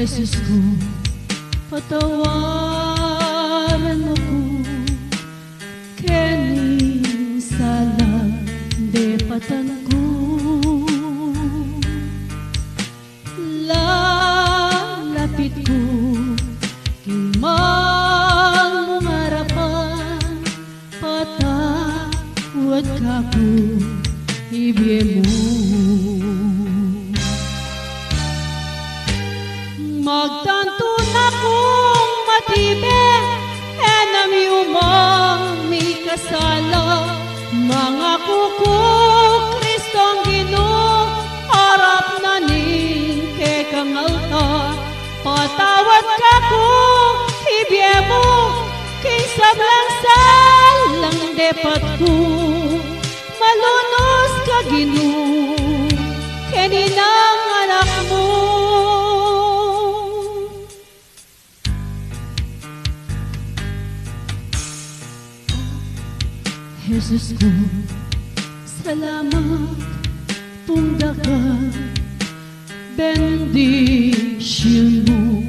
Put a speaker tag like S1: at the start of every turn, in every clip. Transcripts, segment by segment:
S1: Jesus ko, patawaran mo ko, kening salah depatan ko. Lalapit ko, kimang mong harapan, patawad ka ko, ibigay mo. Magtanto na kung matibe, enam yumang may kasala, mga kuko, Kristong Ginoo, harap na ning kekang altar, patawad ka ko, ibigay mo, kinsab lang salang depat ko, malunos ka Ginoo, keninang anak mo. Jesus ko, salamat pundaka, bendisyon mo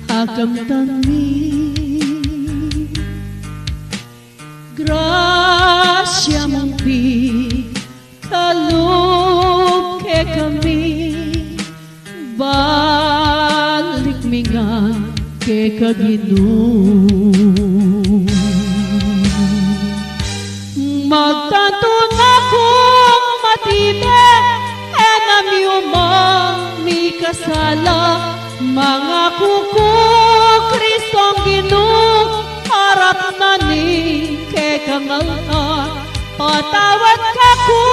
S1: agam tami. Grasya mong kalog ke kami, balik minga ke Ginoo. Magtanto na kung matibe, enam yumang may kasala, mga kuko, Kristong Ginoo, harap na ning kekang altar, patawad ka ko,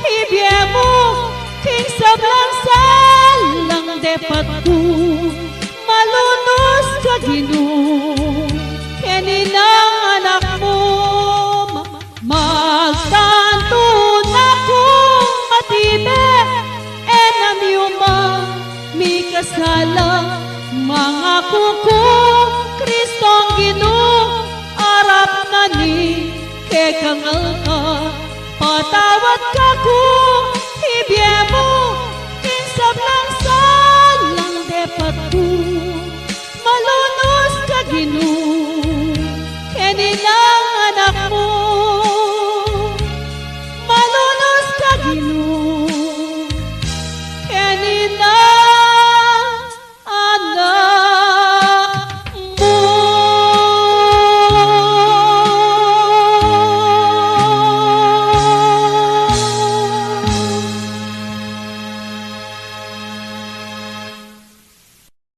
S1: ibigay mo, kinsab lang salang depat ko, malunos ka Ginoo, keninang anak mo. Magtanto na kung matibe, enam yumang may kasala, mga kuko, Kristong Ginoo, harap na ni kekang altar, patawad ka ko, ibigay mo, kinsab lang salang depat ko, malunos ka Ginoo, keninang anak mo. Ginoo.